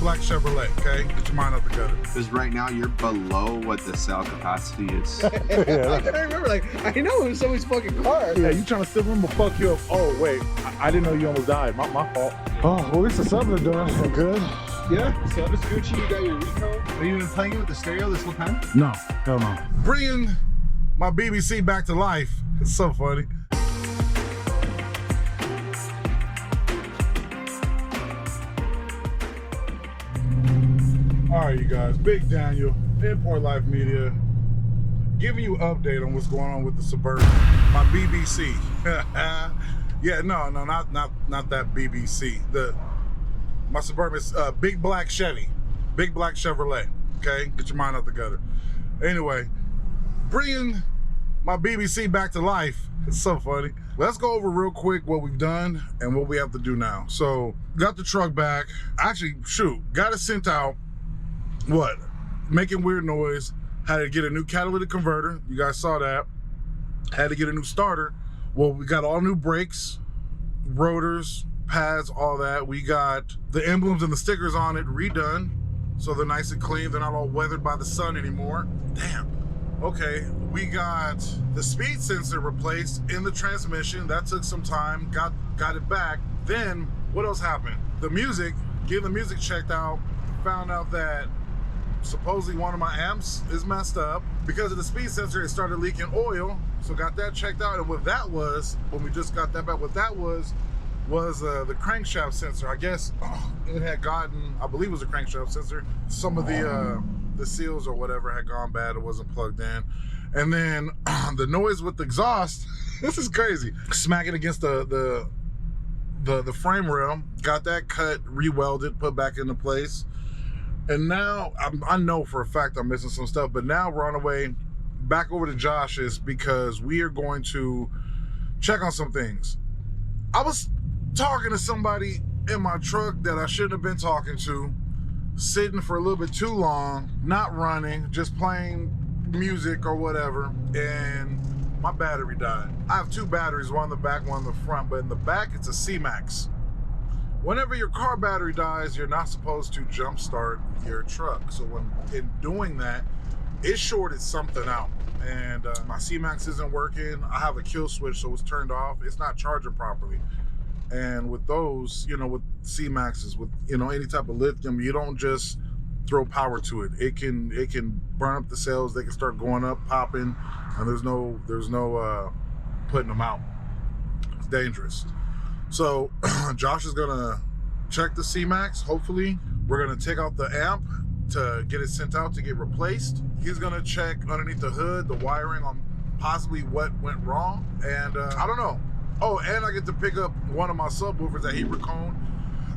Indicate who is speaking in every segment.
Speaker 1: black Chevrolet, okay? Get your mind out the gutter.
Speaker 2: Because right now you're below what the cell capacity is.
Speaker 3: Yeah, I remember, like, I know it was somebody's fucking car.
Speaker 1: Yeah, you trying to steal them or fuck you up? Oh, wait, I didn't know you almost died. My fault. Oh, well, at least the subs are doing good.
Speaker 3: Yeah, so it's Gucci, you got your Rico.
Speaker 2: Have you been playing it with the stereo this whole time?
Speaker 1: No, hell no. Bringing my BBC back to life. It's so funny. All right, you guys, Big Daniel, Import Life Media, giving you an update on what's going on with the Suburban, my BBC. Yeah, no, not that BBC. My Suburban is big black Chevy, big black Chevrolet. Okay, get your mind out the gutter. Anyway, bringing my BBC back to life. It's so funny. Let's go over real quick what we've done and what we have to do now. So, got the truck back. Actually, shoot, got it sent out. What? Making weird noise. Had to get a new catalytic converter. You guys saw that. Had to get a new starter. Well, we got all new brakes, rotors, pads, all that. We got the emblems and the stickers on it redone, so they're nice and clean. They're not all weathered by the sun anymore. Damn. Okay, we got the speed sensor replaced in the transmission. That took some time. Got it back. Then what else happened? The music. Getting the music checked out. Found out that supposedly one of my amps is messed up. Because of the speed sensor, it started leaking oil. So got that checked out. And what that was, when we just got that back, what that was the crankshaft sensor. I guess it had gotten, I believe it was a crankshaft sensor. Some of the seals or whatever had gone bad. It wasn't plugged in. And then the noise with the exhaust, this is crazy. Smacking against the frame rail. Got that cut, re-welded, put back into place. And now, I know for a fact I'm missing some stuff, but now we're on our way back over to Josh's because we are going to check on some things. I was talking to somebody in my truck that I shouldn't have been talking to, sitting for a little bit too long, not running, just playing music or whatever, and my battery died. I have two batteries, one in the back, one in the front, but in the back, it's a CMax. Whenever your car battery dies, you're not supposed to jumpstart your truck. So when in doing that, it shorted something out. And my CMax isn't working. I have a kill switch, so it's turned off. It's not charging properly. And with those, you know, with CMaxes, with, you know, any type of lithium, you don't just throw power to it. It can burn up the cells. They can start going up, popping, and there's no putting them out. It's dangerous. So Josh is gonna check the CMax. Hopefully, we're gonna take out the amp to get it sent out to get replaced. He's gonna check underneath the hood, the wiring on possibly what went wrong, and I don't know. Oh, and I get to pick up one of my subwoofers that he reconed.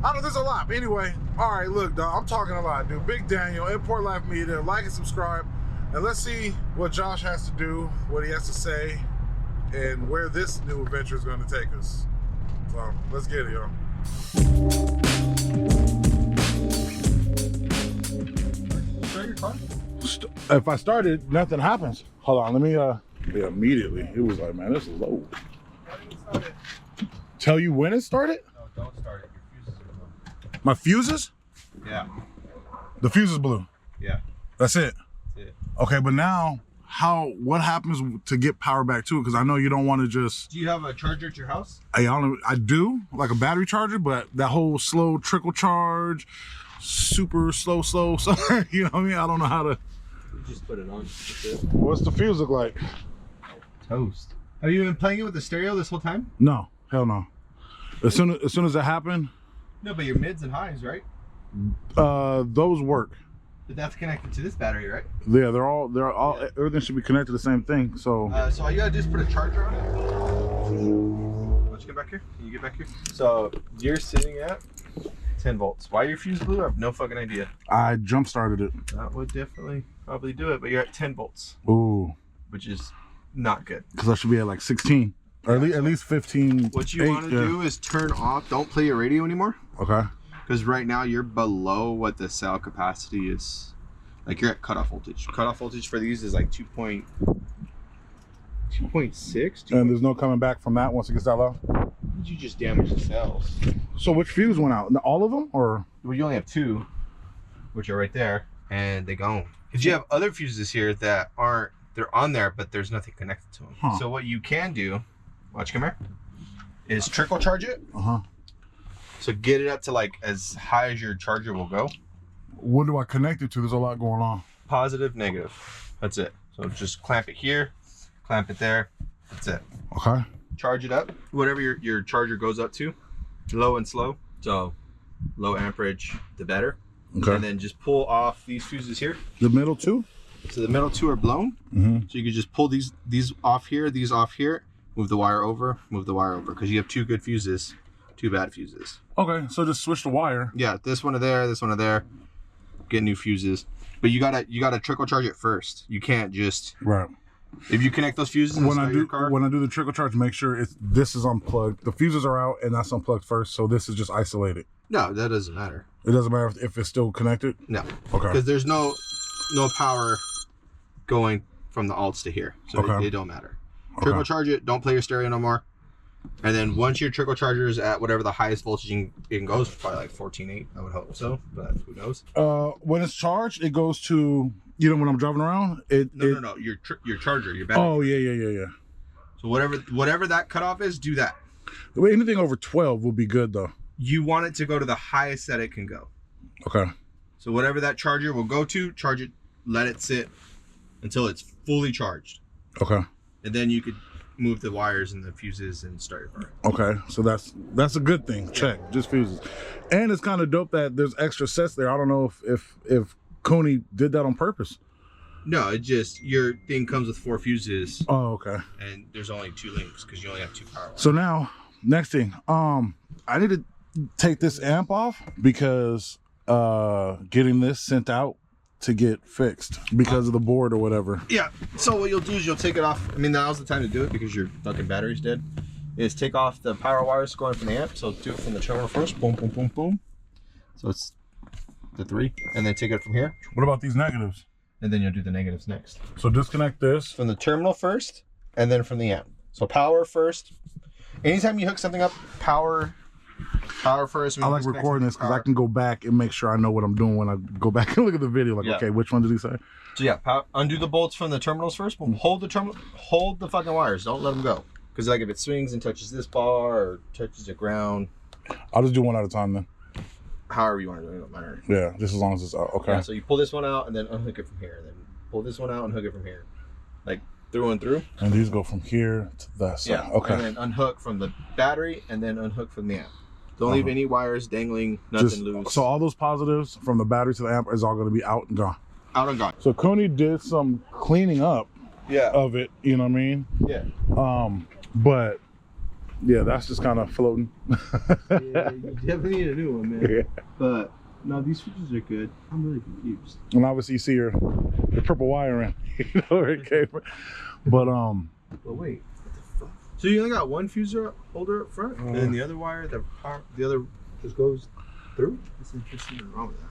Speaker 1: I don't know, there's a lot. But anyway, all right, look, dog, I'm talking a lot, dude. Big Daniel, Import Life Media, like and subscribe, and let's see what Josh has to do, what he has to say, and where this new adventure is gonna take us. So let's get it, y'all.
Speaker 3: Start your car?
Speaker 1: If I started, nothing happens. Hold on, let me yeah, immediately. It was like, man, this is low. Tell you when it started?
Speaker 2: No, don't start it. Your fuses are blue.
Speaker 1: My fuses?
Speaker 2: Yeah.
Speaker 1: The fuse is blue.
Speaker 2: Yeah.
Speaker 1: That's it.
Speaker 2: That's it.
Speaker 1: Okay, but now what happens to get power back to it? Because I know you don't want to just.
Speaker 2: Do you have a charger at your house?
Speaker 1: I do, like a battery charger, but that whole slow trickle charge, super slow, you know what I mean? I don't know how to.
Speaker 2: You just put it on. That's it.
Speaker 1: What's the fuse look like?
Speaker 2: Toast. Have you been playing it with the stereo this whole time?
Speaker 1: No, hell no. As soon as that happened.
Speaker 2: No, but your mids and highs, right?
Speaker 1: Those work.
Speaker 2: But that's connected to this battery, right?
Speaker 1: Yeah, they're all yeah. Everything should be connected to the same thing. So
Speaker 2: so all you gotta do is put a charger on it. Why don't you get back here? Can you get back here? So you're sitting at 10 volts. Why your fuse blue? I have no fucking idea.
Speaker 1: I jump started it.
Speaker 2: That would definitely probably do it, but you're at 10 volts.
Speaker 1: Ooh.
Speaker 2: Which is not good.
Speaker 1: Because I should be at like 16. Or at least 15.
Speaker 2: What you want to do is turn off, don't play your radio anymore.
Speaker 1: Okay.
Speaker 2: Because right now you're below what the cell capacity is. Like you're at cutoff voltage. Cutoff voltage for these is like 2.6.
Speaker 1: And there's no coming back from that once it gets that low?
Speaker 2: You just damage the cells.
Speaker 1: So which fuse went out? All of them? Or?
Speaker 2: Well, you only have two. which are right there, and they go. Because you have other fuses here that aren't, they're on there, but there's nothing connected to them.
Speaker 1: Huh.
Speaker 2: So what you can do, watch, come here, is trickle charge it. So get it up to like as high as your charger will go.
Speaker 1: What do I connect it to? There's a lot going on.
Speaker 2: Positive, negative. That's it. So just clamp it here, clamp it there. That's it.
Speaker 1: Okay.
Speaker 2: Charge it up. Whatever your charger goes up to, low and slow. So low amperage, the better.
Speaker 1: Okay.
Speaker 2: And then just pull off these fuses here.
Speaker 1: The middle two?
Speaker 2: So the middle two are blown. So you can just pull these off here, these off here, move the wire over, because you have two good fuses, two bad fuses.
Speaker 1: Okay, so just switch the wire.
Speaker 2: Yeah, this one to there, this one to there. Get new fuses. But you gotta trickle charge it first. You can't just
Speaker 1: Right.
Speaker 2: if you connect those fuses and
Speaker 1: When I
Speaker 2: start
Speaker 1: do
Speaker 2: your car.
Speaker 1: when I do the trickle charge, make sure this is unplugged. The fuses are out and that's unplugged first, so this is just isolated.
Speaker 2: No, that doesn't matter.
Speaker 1: It doesn't matter if it's still connected?
Speaker 2: No.
Speaker 1: Okay.
Speaker 2: Because there's no power going from the alts to here. So
Speaker 1: Okay.
Speaker 2: it don't matter. Trickle
Speaker 1: Okay.
Speaker 2: charge it, don't play your stereo no more. And then once your trickle charger is at whatever the highest voltage it can go, it's probably like 14.8, I would hope so, but who knows?
Speaker 1: When it's charged, it goes to, when I'm driving around,
Speaker 2: No, your charger, your battery.
Speaker 1: Oh, yeah.
Speaker 2: So whatever that cutoff is, do that.
Speaker 1: Anything over 12 will be good though.
Speaker 2: You want it to go to the highest that it can go.
Speaker 1: Okay.
Speaker 2: So whatever that charger will go to, charge it, let it sit until it's fully charged.
Speaker 1: Okay.
Speaker 2: And then you could move the wires and the fuses and start your car.
Speaker 1: Okay, so that's a good thing. Check, just fuses. And it's kind of dope that there's extra sets there. I don't know if Coney did that on purpose.
Speaker 2: No, it just, your thing comes with 4 fuses.
Speaker 1: Oh, okay.
Speaker 2: And there's only 2 links because you only have 2 power lines.
Speaker 1: So now, next thing, I need to take this amp off because getting this sent out to get fixed because of the board or whatever.
Speaker 2: Yeah, so what you'll do is you'll take it off. I mean, now's the time to do it because your fucking battery's dead. Is take off the power wires going from the amp. So do it from the terminal first. Boom, boom, boom, boom. So it's the 3. And then take it from here.
Speaker 1: What about these negatives?
Speaker 2: And then you'll do the negatives next.
Speaker 1: So disconnect this.
Speaker 2: From the terminal first, and then from the amp. So power first. Anytime you hook something up, power first.
Speaker 1: I like recording this because I can go back and make sure I know what I'm doing when I go back and look at the video. Like, okay, which one did he say?
Speaker 2: So yeah, undo the bolts from the terminals first. Boom. Hold the fucking wires. Don't let them go. Because like if it swings and touches this bar or touches the ground.
Speaker 1: I'll just do one at a time then.
Speaker 2: However you want to do it, it don't matter.
Speaker 1: Yeah, just as long as it's out. Okay.
Speaker 2: Yeah, so you pull this one out and then unhook it from here. And then pull this one out and hook it from here. Like through and through.
Speaker 1: And these go from here to that side.
Speaker 2: Yeah.
Speaker 1: Okay.
Speaker 2: And then unhook from the battery and then unhook from the amp. Don't leave any wires dangling, nothing loose.
Speaker 1: So all those positives from the battery to the amp is all going to be out and gone.
Speaker 2: Out and gone.
Speaker 1: So Coney did some cleaning up of it, you know what I mean?
Speaker 2: Yeah.
Speaker 1: But yeah, that's just kind of floating.
Speaker 2: Yeah, you definitely need a new one, man.
Speaker 1: Yeah.
Speaker 2: But no, these switches are good. I'm really confused.
Speaker 1: And obviously you see your purple wiring, you know where it came from. But
Speaker 2: But wait, what the fuck? So you only got one fuse holder up front, and then the other wire, the other just goes through. There's something wrong with that.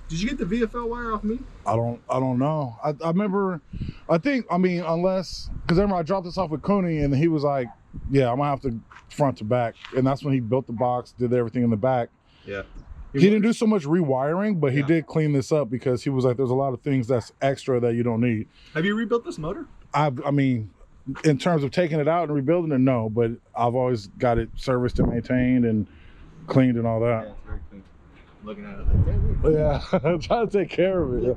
Speaker 2: Did you get the VFL wire off me?
Speaker 1: I don't know. I remember, unless, because I remember I dropped this off with Coney and he was like, yeah, I'm gonna have to front to back. And that's when he built the box, did everything in the back.
Speaker 2: Yeah.
Speaker 1: He didn't do so much rewiring, but he did clean this up because he was like, there's a lot of things that's extra that you don't need.
Speaker 2: Have you rebuilt this motor?
Speaker 1: I mean, in terms of taking it out and rebuilding it, no, but I've always got it serviced and maintained and cleaned and all that.
Speaker 2: Yeah, it's very clean. Looking at it like, damn.
Speaker 1: Yeah, I'm trying to take care of it.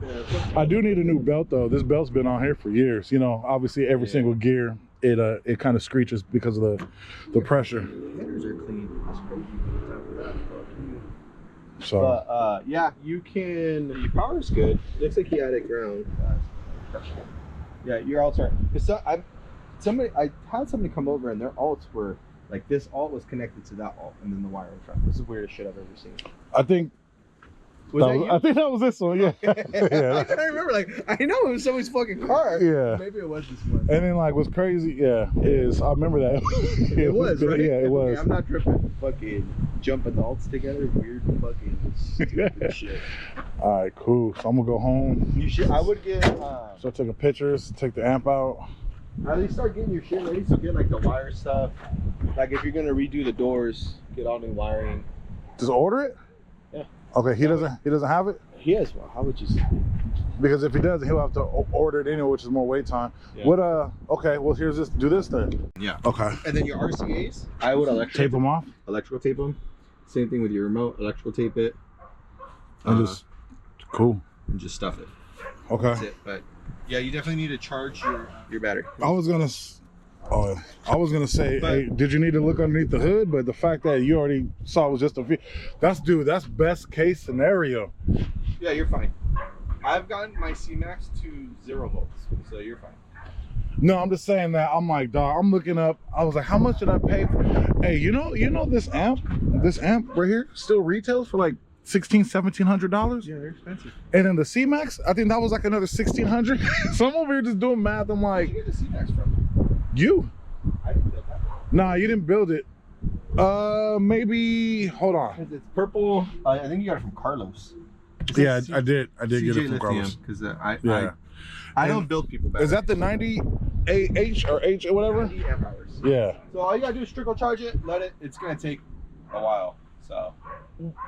Speaker 1: I do need a new belt though. This belt's been on here for years. You know, obviously every single gear, it kind of screeches because of the pressure.
Speaker 2: Headers are clean. That's crazy.
Speaker 1: So,
Speaker 2: But yeah, you can. Your power's good. Looks like he added ground. Yeah, your alts are. Cause I had somebody come over and their alts were like this alt was connected to that alt, and then the wire in front. This is the weirdest shit I've ever seen.
Speaker 1: I think. I think that was this one, yeah.
Speaker 3: I remember, like, I know it was somebody's fucking car.
Speaker 1: Yeah.
Speaker 2: Maybe it was this one.
Speaker 1: And then, like, what's crazy, is I remember that.
Speaker 2: It was, right?
Speaker 1: Yeah, it was.
Speaker 2: Okay, I'm not tripping. Fucking jumping the alts together, weird fucking stupid shit.
Speaker 1: All right, cool. So I'm gonna go home.
Speaker 2: You should. I would get.
Speaker 1: Start taking pictures. Take the amp out.
Speaker 2: At least start getting your shit ready. So get like the wire stuff. Like if you're gonna redo the doors, get all new wiring.
Speaker 1: Just order it.
Speaker 2: Yeah.
Speaker 1: Okay, he doesn't have it?
Speaker 2: He has one. How would you say?
Speaker 1: Because if he doesn't, he'll have to order it anyway, which is more wait time.
Speaker 2: Yeah.
Speaker 1: What okay, well here's this, do this then.
Speaker 2: Yeah.
Speaker 1: Okay.
Speaker 2: And then your RCAs, I would
Speaker 1: Tape them off?
Speaker 2: electrical tape them. Same thing with your remote, electrical tape it.
Speaker 1: And just, cool.
Speaker 2: And just stuff it.
Speaker 1: Okay.
Speaker 2: That's it. But yeah, you definitely need to charge your battery.
Speaker 1: I was gonna say, hey, did you need to look underneath the hood? But the fact that you already saw it was just that's best case scenario.
Speaker 2: Yeah, you're fine. I've gotten my CMax to 0 volts, so you're fine.
Speaker 1: No, I'm just saying that I'm like, dog, I'm looking up, I was like, how much did I pay for? Hey, you know this amp right here still retails for like $1,700.
Speaker 2: Yeah, they're expensive.
Speaker 1: And then the CMax, I think that was like another $1,600. So I'm over here just doing math. I'm like,
Speaker 2: Where'd you get the CMax from?
Speaker 1: you?
Speaker 2: I didn't build that.
Speaker 1: Nah, you didn't build it. Maybe, hold on.
Speaker 2: It's purple. I think you got it from Carlos.
Speaker 1: Yeah, I did get it from Carlos.
Speaker 2: Because
Speaker 1: I
Speaker 2: don't build people back.
Speaker 1: Is that the 90 H or H or whatever?
Speaker 2: 90 amp hours.
Speaker 1: Yeah.
Speaker 2: So all you gotta do is trickle charge it, it's gonna take a while. So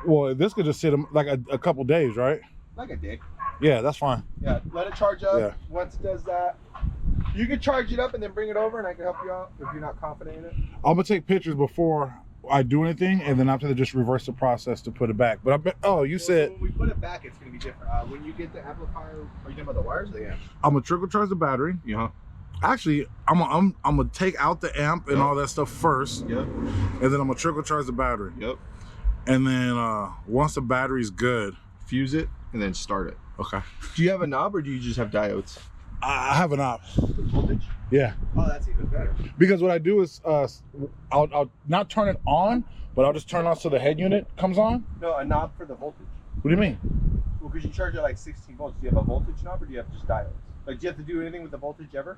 Speaker 1: Well, this could just sit like a couple days, right?
Speaker 2: like a day.
Speaker 1: Yeah, that's fine.
Speaker 2: Yeah, let it charge up.
Speaker 1: Yeah.
Speaker 2: Once it does that, you can charge it up and then bring it over and I can help you out if you're not confident in it.
Speaker 1: I'm gonna take pictures before I do anything, and then after that, just reverse the process to put it back. But I bet, you said
Speaker 2: when we put it back, it's gonna be different. When you get the amplifier, are you talking about the wires or the amp?
Speaker 1: I'm gonna trickle charge the battery.
Speaker 2: Yeah.
Speaker 1: Actually, I'm gonna take out the amp and all that stuff first.
Speaker 2: Yep.
Speaker 1: And then I'm gonna trickle charge the battery.
Speaker 2: Yep.
Speaker 1: And then once the battery's good,
Speaker 2: Fuse it and then start it.
Speaker 1: okay.
Speaker 2: Do you have a knob or do you just have diodes?
Speaker 1: I have an op.
Speaker 2: Voltage?
Speaker 1: Yeah.
Speaker 2: Oh, that's even better.
Speaker 1: Because what I do is I'll not turn it on, but I'll just turn on so the head unit comes on.
Speaker 2: No, a knob for the voltage.
Speaker 1: What do you mean?
Speaker 2: Well, because you charge it like 16 volts. Do you have a voltage knob or do you have just diodes? Like, do you have to do anything with the voltage ever?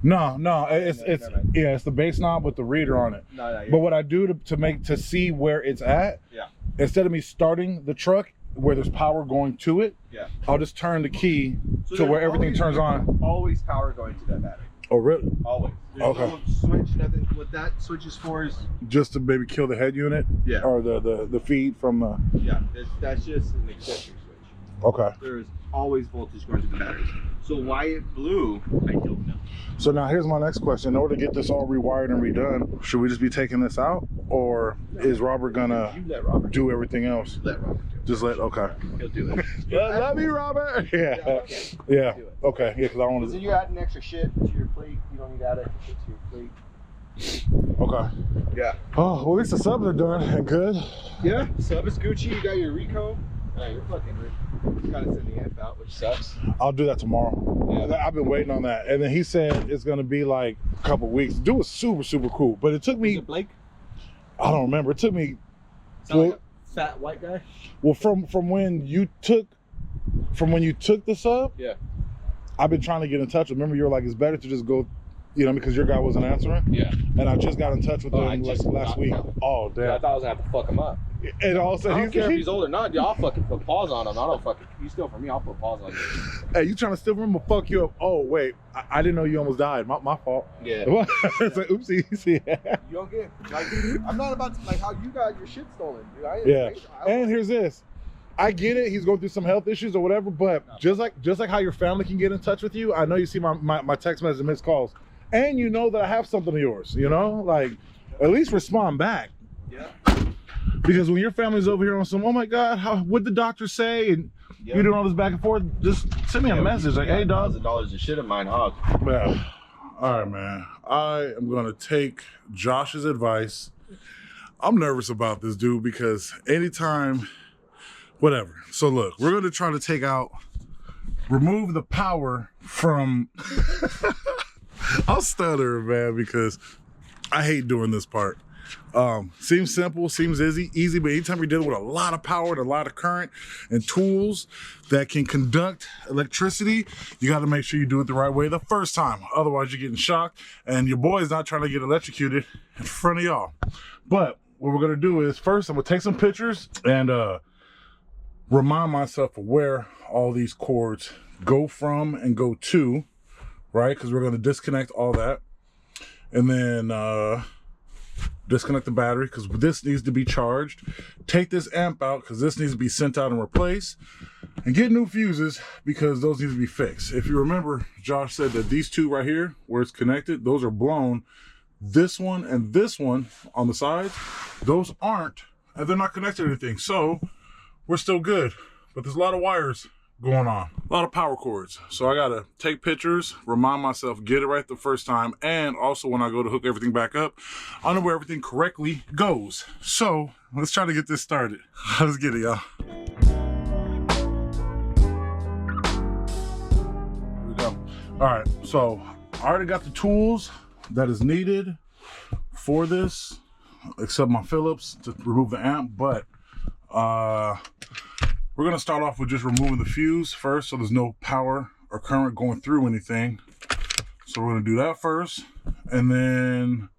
Speaker 1: No, it's the base knob with the reader on it.
Speaker 2: No,
Speaker 1: But what I do to see where it's at,
Speaker 2: yeah.
Speaker 1: Instead of me starting the truck where there's power going to it,
Speaker 2: Yeah.
Speaker 1: I'll just turn the key
Speaker 2: So
Speaker 1: to where
Speaker 2: there's
Speaker 1: everything
Speaker 2: always-
Speaker 1: turns on.
Speaker 2: Always power going to that battery.
Speaker 1: Oh, really?
Speaker 2: Always. There's
Speaker 1: Okay.
Speaker 2: no switch, nothing. What that switch is for is,
Speaker 1: Just to maybe kill the head unit?
Speaker 2: Yeah.
Speaker 1: Or the feed from the...
Speaker 2: yeah, that's just an accessory switch.
Speaker 1: Okay.
Speaker 2: There is always voltage going to the batteries. So why it blew, I don't know.
Speaker 1: So now here's my next question. In order to get this all rewired and redone, should we just be taking this out? Or is Robert gonna
Speaker 2: You let Robert
Speaker 1: do everything else?
Speaker 2: Let Robert do it.
Speaker 1: Just okay.
Speaker 2: He'll do it.
Speaker 1: Love you, Robert. Yeah.
Speaker 2: Okay.
Speaker 1: Yeah.
Speaker 2: Do it.
Speaker 1: Okay. Yeah, because I don't want
Speaker 2: Because
Speaker 1: to.
Speaker 2: if you're adding extra shit to your plate, you don't need to add extra shit to your plate.
Speaker 1: Okay.
Speaker 2: Yeah.
Speaker 1: Oh, well, at least the subs are done and good.
Speaker 2: Yeah. Sub is Gucci. You got your Rico. You're fucking rich. You gotta send the amp out, which sucks.
Speaker 1: I'll do that tomorrow.
Speaker 2: Yeah.
Speaker 1: I've been waiting on that. And then he said it's going to be like a couple weeks. Dude was super, super cool. But it took
Speaker 2: Is
Speaker 1: me,
Speaker 2: it Blake?
Speaker 1: I don't remember. It took me,
Speaker 2: Sound like a fat white guy?
Speaker 1: well, from when you took the sub,
Speaker 2: Yeah.
Speaker 1: I've been trying to get in touch with. Remember, you were like, it's better to just go, because your guy wasn't answering.
Speaker 2: Yeah.
Speaker 1: And I just got in touch with him last week. Oh, damn.
Speaker 2: Yeah, I thought I was gonna have to fuck him up.
Speaker 1: And also,
Speaker 2: I don't care if he's old or not. I'll fucking put paws on him. I don't fucking. You steal from me, I'll put paws on you.
Speaker 1: hey, you trying to steal from him or fuck you up? Oh, wait. I didn't know you almost died. My fault.
Speaker 2: Yeah.
Speaker 1: It's like, oopsie.
Speaker 2: You don't get. Like, I'm not about to, like how you got your shit stolen, dude.
Speaker 1: Yeah. And here's this. I get it. He's going through some health issues or whatever, but just like how your family can get in touch with you, I know you see my text message and missed calls. And you know that I have something of yours, like at least respond back.
Speaker 2: Yeah.
Speaker 1: Because when your family's over here on some, oh my God, what'd the doctor say? And you're doing all this back and forth, just send me a message like, hey dog.
Speaker 2: $1,000 of shit of mine, hog.
Speaker 1: Yeah. All right, man. I am going to take Josh's advice. I'm nervous about this, dude, because anytime, whatever. So look, we're going to try to remove the power from, I'll stutter, man, because I hate doing this part. Seems simple, seems easy, but anytime you're dealing with a lot of power and a lot of current and tools that can conduct electricity, you got to make sure you do it the right way the first time. Otherwise, you're getting shocked, and your boy is not trying to get electrocuted in front of y'all. But what we're going to do is first, I'm going to take some pictures and remind myself of where all these cords go from and go to, right? Because we're going to disconnect all that. And then disconnect the battery because this needs to be charged, take this amp out because this needs to be sent out and replaced, and get new fuses because those need to be fixed. If you remember, Josh said that these two right here where it's connected, those are blown. This one and this one on the sides, those aren't, and they're not connected to anything, so we're still good. But there's a lot of wires going on, a lot of power cords, so I gotta take pictures, remind myself, get it right the first time, and also when I go to hook everything back up, I know where everything correctly goes. So let's try to get this started. Let's get it, y'all. Here we go. All right, so I already got the tools that is needed for this, except my Phillips to remove the amp, but we're gonna start off with just removing the fuse first so there's no power or current going through anything. So we're gonna do that first, and then,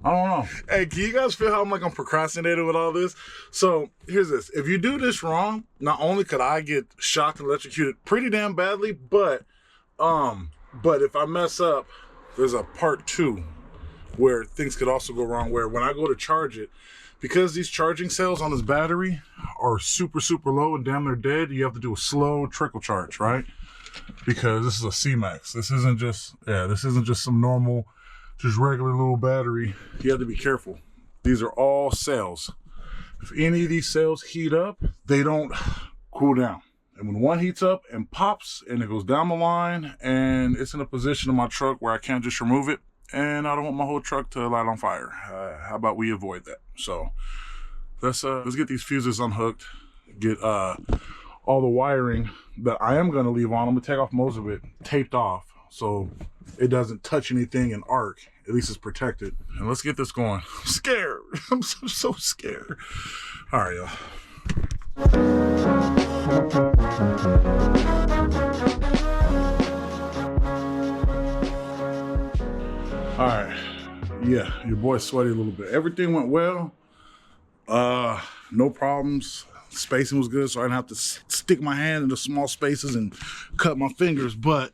Speaker 1: I don't know. Hey, can you guys feel how I'm procrastinating with all this? So here's this, if you do this wrong, not only could I get shocked and electrocuted pretty damn badly, but if I mess up, there's a part 2 where things could also go wrong, where when I go to charge it, because these charging cells on this battery are super low and damn near dead, you have to do a slow trickle charge, right? Because this is a CMax. This isn't just some normal, just regular little battery. You have to be careful. These are all cells. If any of these cells heat up, they don't cool down. And when one heats up and pops and it goes down the line and it's in a position in my truck where I can't just remove it, and I don't want my whole truck to light on fire. How about we avoid that? So let's get these fuses unhooked, get all the wiring that I am gonna leave on. I'm gonna take off most of it, taped off, so it doesn't touch anything and arc. At least it's protected. And let's get this going. I'm scared. I'm so scared. All right, y'all. All right, yeah, your boy's sweaty a little bit. Everything went well, no problems. Spacing was good, so I didn't have to stick my hand into small spaces and cut my fingers, but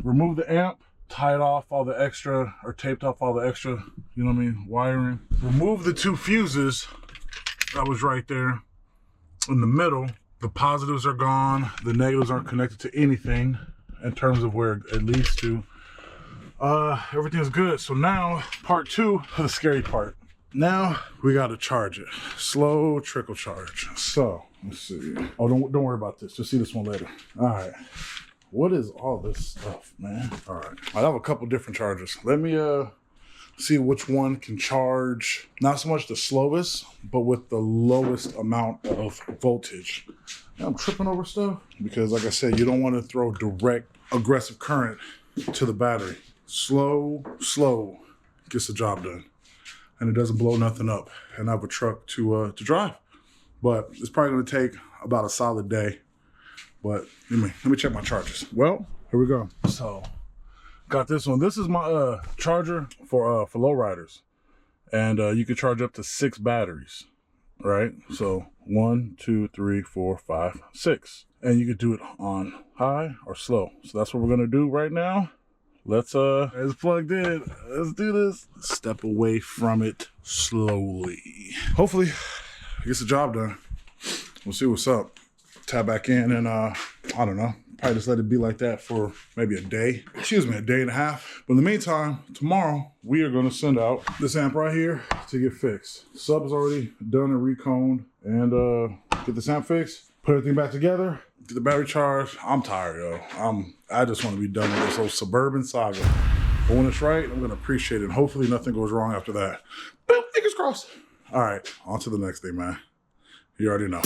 Speaker 1: remove the amp, tied off all the extra, or taped off all the extra, you know what I mean, wiring. Remove the 2 fuses that was right there in the middle. The positives are gone, the negatives aren't connected to anything in terms of where it leads to. Everything's good. So now part 2 of the scary part. Now we got to charge it. Slow trickle charge. So let's see. Oh, don't worry about this. You'll see this one later. All right. What is all this stuff, man? All right. I have a couple different chargers. Let me see which one can charge not so much the slowest, but with the lowest amount of voltage. I'm tripping over stuff because, like I said, you don't want to throw direct aggressive current to the battery. Slow gets the job done, and it doesn't blow nothing up. And I have a truck to drive, but it's probably going to take about a solid day. But let me check my charges. Well, here we go. So got this one. This is my charger for lowriders, and you can charge up to 6 batteries, right? So 1, 2, 3, 4, 5, 6, and you could do it on high or slow. So that's what we're gonna do right now. Let's it's plugged in. Let's do this. Step away from it slowly. Hopefully it gets the job done. We'll see what's up. Tap back in and I don't know, probably just let it be like that for maybe a day. Excuse me, a day and a half. But in the meantime, tomorrow we are gonna send out this amp right here to get fixed. Sub is already done and reconed, and get this amp fixed, put everything back together, get the battery charged. I'm tired, yo. I just want to be done with this whole Suburban saga. But when it's right, I'm gonna appreciate it. And hopefully nothing goes wrong after that. Boom, fingers crossed. All right, on to the next thing, man. You already know.